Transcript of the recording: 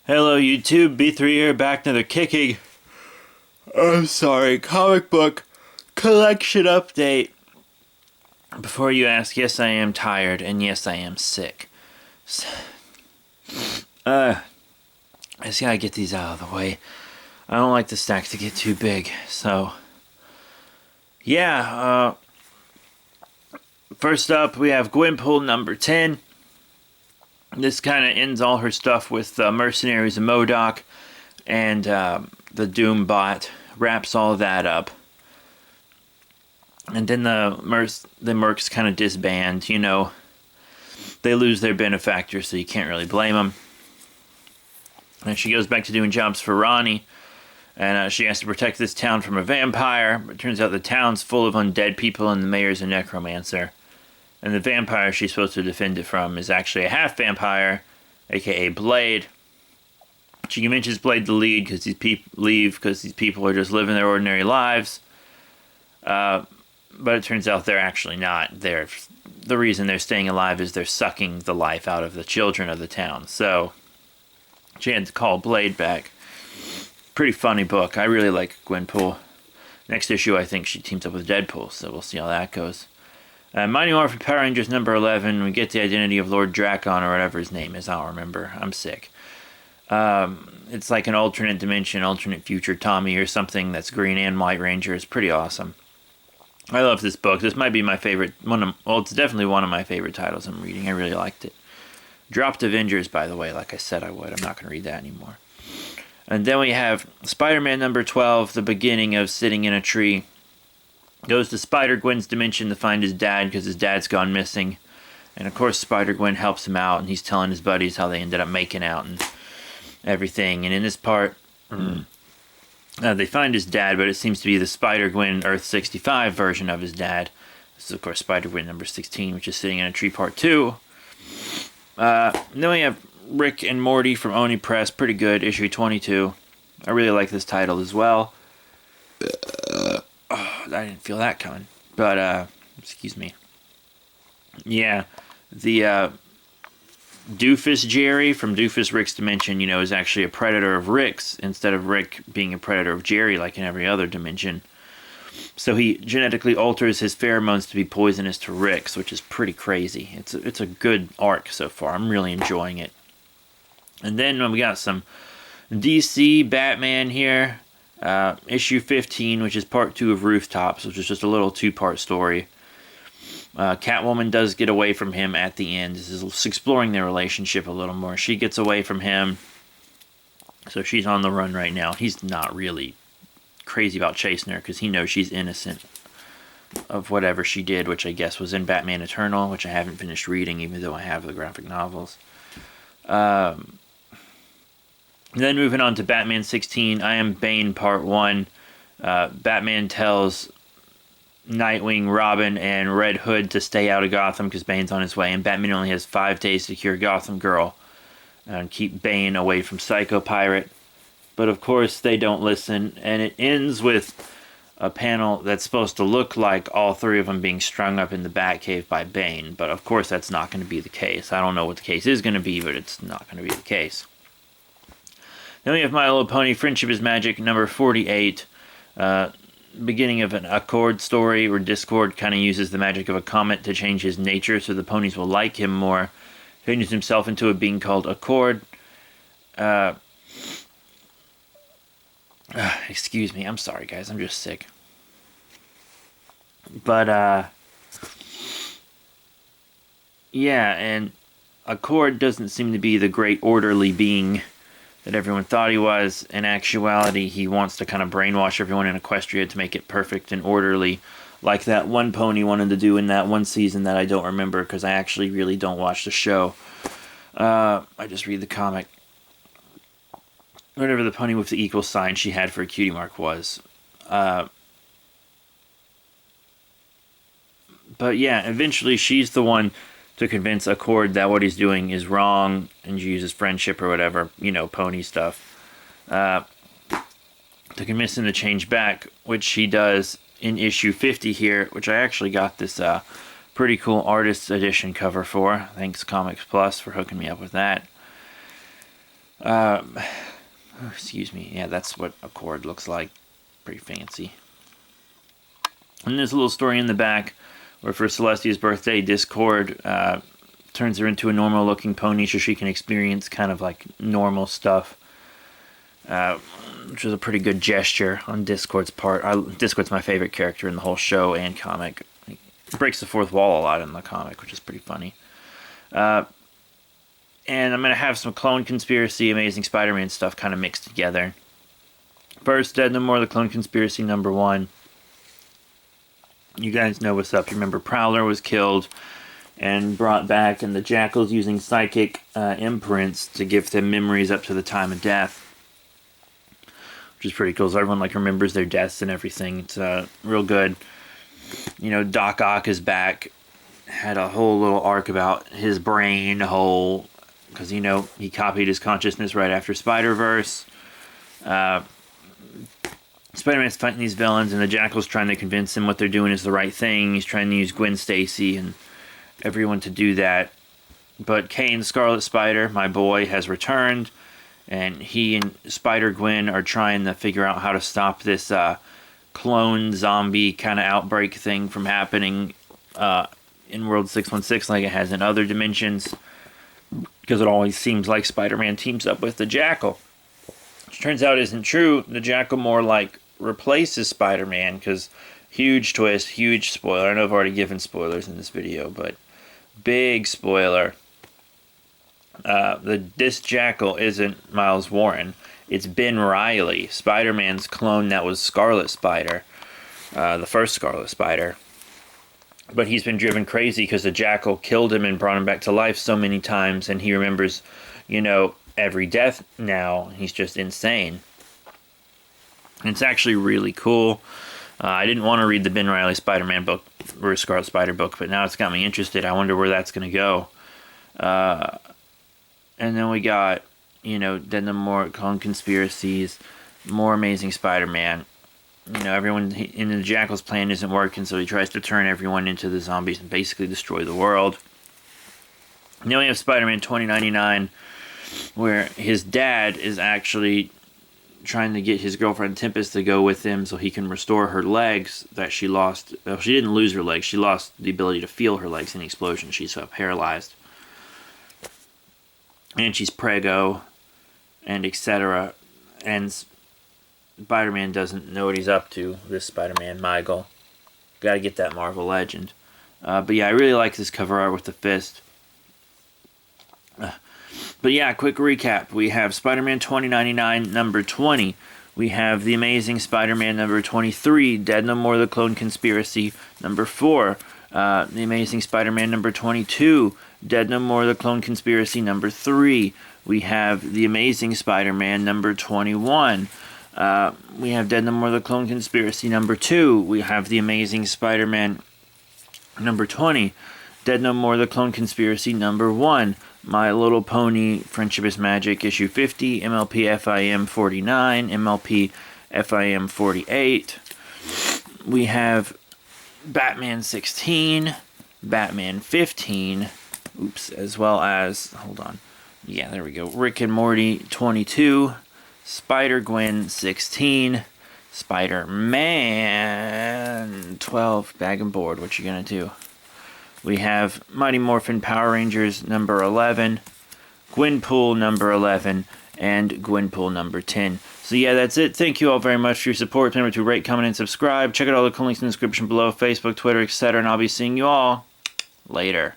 Hello YouTube, B3 here, back to the kicking. I'm sorry, comic book collection update. Before you ask, yes I am tired, and yes I am sick. I just gotta get these out of the way. I don't like the stacks to get too big, so... Yeah, first up we have Gwenpool number 10. This kind of ends all her stuff with Mercenaries and MODOK, and the Doom bot wraps all of that up. And then the Mercs kind of disband, you know. They lose their benefactor, so you can't really blame them. And she goes back to doing jobs for Ronnie, and she has to protect this town from a vampire. But it turns out the town's full of undead people, and the mayor's a necromancer. And the vampire she's supposed to defend it from is actually a half-vampire, aka Blade. She convinces Blade to lead because these people are just living their ordinary lives. But it turns out they're actually not. The reason they're staying alive is they're sucking the life out of the children of the town. So she had to call Blade back. Pretty funny book. I really like Gwenpool. Next issue, I think she teams up with Deadpool, so we'll see how that goes. Mighty Morphin Power Rangers number 11, we get the identity of Lord Drakon, or whatever his name is, I don't remember, I'm sick. It's like an alternate dimension, alternate future Tommy or something that's Green and White Ranger. It's pretty awesome. I love this book. This might be my favorite, it's definitely one of my favorite titles I'm reading. I really liked it. Dropped Avengers, by the way, like I said I would. I'm not going to read that anymore. And then we have Spider-Man number 12, the beginning of Sitting in a Tree. Goes to Spider-Gwen's dimension to find his dad because his dad's gone missing. And of course Spider-Gwen helps him out, and he's telling his buddies how they ended up making out and everything. And in this part, they find his dad, but it seems to be the Spider-Gwen Earth 65 version of his dad. This is of course Spider-Gwen number 16, which is Sitting in a Tree part 2. Then we have Rick and Morty from Oni Press, pretty good, issue 22. I really like this title as well. I didn't feel that coming. But, excuse me. Yeah, the Doofus Jerry from Doofus Rick's Dimension, you know, is actually a predator of Rick's instead of Rick being a predator of Jerry like in every other dimension. So he genetically alters his pheromones to be poisonous to Rick's, which is pretty crazy. It's a good arc so far. I'm really enjoying it. And then we got some DC Batman here. Issue 15, which is part 2 of Rooftops, which is just a little 2-part story. Catwoman does get away from him at the end. This is exploring their relationship a little more. She gets away from him, so she's on the run right now. He's not really crazy about chasing her because he knows she's innocent of whatever she did, which I guess was in Batman Eternal, which I haven't finished reading, even though I have the graphic novels. Then moving on to Batman 16, I Am Bane Part 1. Batman tells Nightwing, Robin, and Red Hood to stay out of Gotham because Bane's on his way, and Batman only has 5 days to cure Gotham Girl and keep Bane away from Psycho Pirate. But of course they don't listen, and it ends with a panel that's supposed to look like all 3 of them being strung up in the Batcave by Bane, but of course that's not going to be the case. I don't know what the case is going to be, but it's not going to be the case. Then we have My Little Pony, Friendship is Magic, number 48. Beginning of an Accord story, where Discord kind of uses the magic of a comet to change his nature so the ponies will like him more. Changes himself into a being called Accord. Excuse me, I'm sorry guys, I'm just sick. But, yeah, and Accord doesn't seem to be the great orderly being that everyone thought he was. In actuality, he wants to kind of brainwash everyone in Equestria to make it perfect and orderly, like that one pony wanted to do in that one season that I don't remember because I actually really don't watch the show. I just read the comic. Whatever the pony with the equal sign she had for a cutie mark was. But yeah, eventually she's the one to convince Accord that what he's doing is wrong and uses friendship or whatever, you know, pony stuff, to convince him to change back, which he does in issue 50 here, which I actually got this pretty cool artist's edition cover for. Thanks Comics Plus for hooking me up with that. Excuse me. Yeah, that's what a cord looks like. Pretty fancy. And there's a little story in the back where for Celestia's birthday, Discord turns her into a normal-looking pony so she can experience kind of like normal stuff. Which was a pretty good gesture on Discord's part. Discord's my favorite character in the whole show and comic. He breaks the fourth wall a lot in the comic, which is pretty funny. And I'm going to have some Clone Conspiracy, Amazing Spider-Man stuff kind of mixed together. First, Dead No More, the Clone Conspiracy #1. You guys know what's up. You remember Prowler was killed and brought back, and the Jackal's using psychic imprints to give them memories up to the time of death. Which is pretty cool. So everyone like remembers their deaths and everything. It's real good. You know, Doc Ock is back. Had a whole little arc about his brain hole. Because, you know, he copied his consciousness right after Spider-Verse. Spider-Man's fighting these villains, and the Jackal's trying to convince him what they're doing is the right thing. He's trying to use Gwen Stacy and everyone to do that. But Kane, Scarlet Spider, my boy, has returned. And he and Spider-Gwen are trying to figure out how to stop this clone zombie kind of outbreak thing from happening in World 616 like it has in other dimensions. Because it always seems like Spider-Man teams up with the Jackal. Which turns out isn't true. The Jackal more like replaces Spider-Man, because huge twist, huge spoiler. I know I've already given spoilers in this video, but big spoiler. This Jackal isn't Miles Warren. It's Ben Reilly, Spider-Man's clone that was Scarlet Spider, the first Scarlet Spider. But he's been driven crazy because the Jackal killed him and brought him back to life so many times, and he remembers, you know, every death now. He's just insane. And it's actually really cool. I didn't want to read the Ben Reilly Spider-Man book, or Scarlet Spider book, but now it's got me interested. I wonder where that's going to go. And then we got, you know, then the more Clone Conspiracies, more Amazing Spider-Man. You know, everyone in the Jackal's plan isn't working, so he tries to turn everyone into the zombies and basically destroy the world. And then we have Spider-Man 2099, where his dad is actually trying to get his girlfriend Tempest to go with him so he can restore her legs that she lost. Well, she didn't lose her legs. She lost the ability to feel her legs in the explosion. She's paralyzed. And she's preggo, and etc. And Spider-Man doesn't know what he's up to, this Spider-Man, Michael. Gotta get that Marvel Legend. But yeah, I really like this cover art with the fist. But yeah, quick recap. We have Spider-Man 2099, #20. We have The Amazing Spider-Man, #23. Dead No More, The Clone Conspiracy, #4. The Amazing Spider-Man, #22. Dead No More, The Clone Conspiracy, #3. We have The Amazing Spider-Man, #21. We have Dead No More, The Clone Conspiracy, #2. We have The Amazing Spider-Man, #20. Dead No More, The Clone Conspiracy, #1. My Little Pony, Friendship is Magic, issue 50. MLP FIM 49. MLP FIM 48. We have Batman 16. Batman 15. Oops, as well as, hold on. Yeah, there we go. Rick and Morty 22. Spider-Gwen 16. Spider-Man 12. Bag and board, what you gonna do? We have Mighty Morphin Power Rangers #11. Gwenpool #11. And Gwenpool #10. So yeah, that's it. Thank you all very much for your support. Remember to rate, comment, and subscribe. Check out all the links in the description below. Facebook, Twitter, etc. And I'll be seeing you all later.